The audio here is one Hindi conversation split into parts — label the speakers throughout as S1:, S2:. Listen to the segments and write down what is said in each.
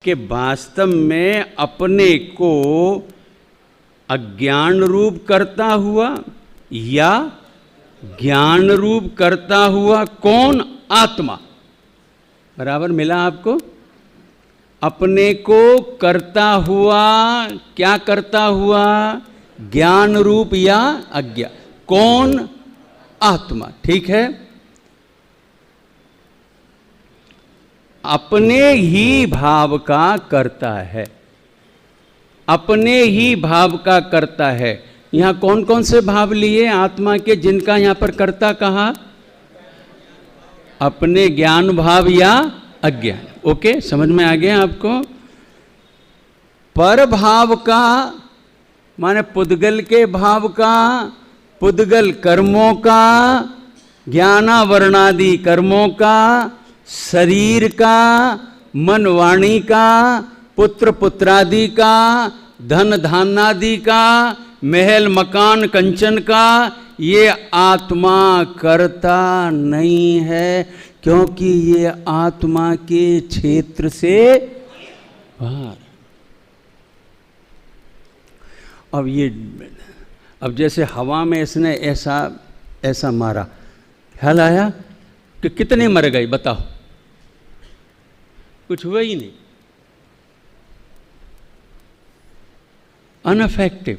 S1: कि वास्तव में अपने को अज्ञान रूप करता हुआ या ज्ञान रूप करता हुआ कौन? आत्मा। बराबर मिला आपको? अपने को करता हुआ, क्या करता हुआ? ज्ञान रूप या अज्ञान। कौन? आत्मा। ठीक है। अपने ही भाव का करता है, अपने ही भाव का करता है। यहां कौन कौन से भाव लिए आत्मा के, जिनका यहां पर कर्ता कहा? अपने ज्ञान भाव या अज्ञान। ओके, समझ में आ गया आपको? पर भाव का माने पुद्गल के भाव का, पुद्गल कर्मों का, ज्ञानावरणादि कर्मों का, शरीर का, मन वाणी का, पुत्र पुत्रादि का, धन धानादि का, महल मकान कंचन का, ये आत्मा करता नहीं है, क्योंकि ये आत्मा के क्षेत्र से बाहर। अब जैसे हवा में इसने ऐसा मारा, ख्याल आया कि कितने मर गए? बताओ, कुछ हुआ ही नहीं, अनअफेक्टिव,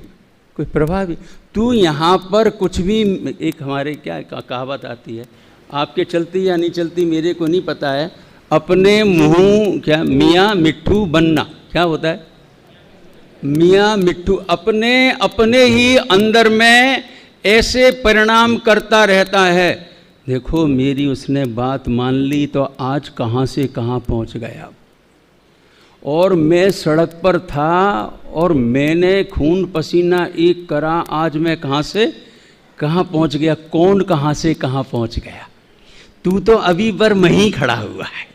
S1: कोई प्रभाव। तू यहां पर कुछ भी, एक हमारे क्या कहावत आती है, आपके चलती या नहीं चलती मेरे को नहीं पता है, अपने मुंह क्या मियाँ मिट्ठू बनना, क्या होता है? मियाँ मिट्ठू अपने ही अंदर में ऐसे परिणाम करता रहता है। देखो, मेरी उसने बात मान ली तो आज कहाँ से कहाँ पहुँच गया। और मैं सड़क पर था और मैंने खून पसीना एक करा, आज मैं कहाँ से कहाँ पहुँच गया। कौन कहाँ से कहाँ पहुँच गया? तू तो अभी पर वहीं खड़ा हुआ है,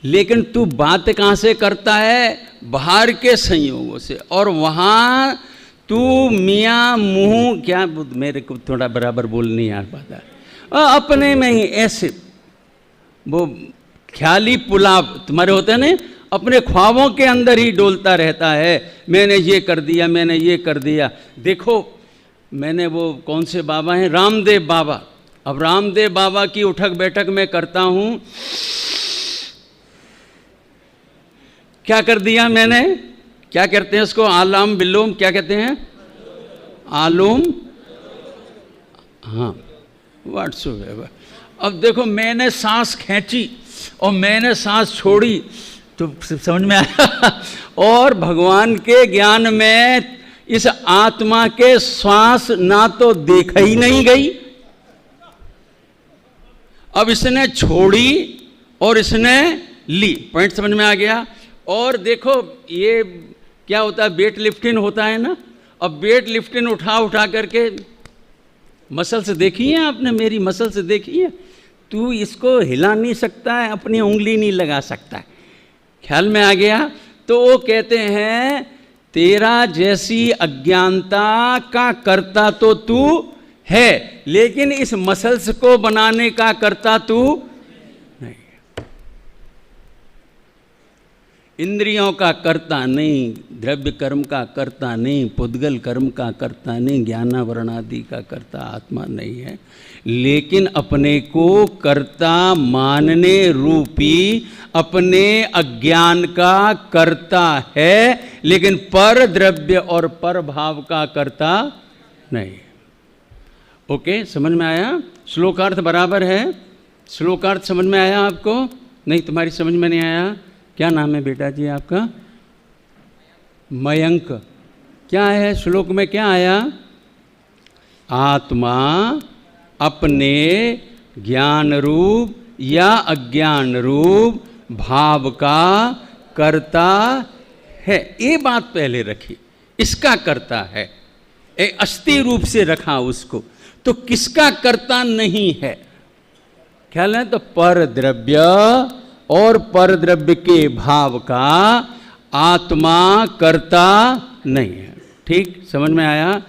S1: लेकिन तू बात कहाँ से करता है? बाहर के संयोगों से। और वहाँ तू मियाँ मुँह, क्या मेरे को थोड़ा बराबर बोल नहीं आ पाता, अपने में ही ऐसे वो ख्याली पुलाव तुम्हारे होते हैं ना, अपने ख्वाबों के अंदर ही डोलता रहता है। मैंने ये कर दिया, मैंने ये कर दिया। देखो, मैंने वो कौन से बाबा हैं, रामदेव बाबा। अब रामदेव बाबा की उठक बैठक में करता हूं, क्या कर दिया मैंने? क्या कहते हैं उसको? आलाम बिलोम, क्या कहते हैं? आलोम, हाँ, व्हाट्सएवर। अब देखो, मैंने सांस खींची और मैंने सांस छोड़ी, तो समझ में आया। और भगवान के ज्ञान में इस आत्मा के श्वास ना तो देखा ही नहीं गई, अब इसने छोड़ी और इसने ली। पॉइंट समझ में आ गया? और देखो, ये क्या होता है, वेट लिफ्टिंग होता है ना। अब वेट लिफ्टिंग उठा करके, मसल्स देखी है आपने? मेरी मसल्स देखी है? तू इसको हिला नहीं सकता है, अपनी उंगली नहीं लगा सकता है। ख्याल में आ गया? तो वो कहते हैं, तेरा जैसी अज्ञानता का कर्ता तो तू है, लेकिन इस मसल्स को बनाने का कर्ता तू नहीं। इंद्रियों का कर्ता नहीं, द्रव्य कर्म का कर्ता नहीं, पुद्गल कर्म का कर्ता नहीं, ज्ञानावरणादि का कर्ता आत्मा नहीं है, लेकिन अपने को कर्ता मानने रूपी अपने अज्ञान का कर्ता है, लेकिन पर द्रव्य और पर भाव का कर्ता नहीं। ओके, समझ में आया? श्लोकार्थ बराबर है? श्लोकार्थ समझ में आया आपको? नहीं, तुम्हारी समझ में नहीं आया? क्या नाम है बेटा जी आपका? मयंक। क्या है श्लोक में, क्या आया? आत्मा अपने ज्ञान रूप या अज्ञान रूप भाव का कर्ता है। ये बात पहले रखी, इसका कर्ता है, अस्थि रूप से रखा उसको। तो किसका कर्ता नहीं है? ख्याल है? तो पर द्रव्य और पर द्रव्य के भाव का आत्मा कर्ता नहीं है। ठीक, समझ में आया?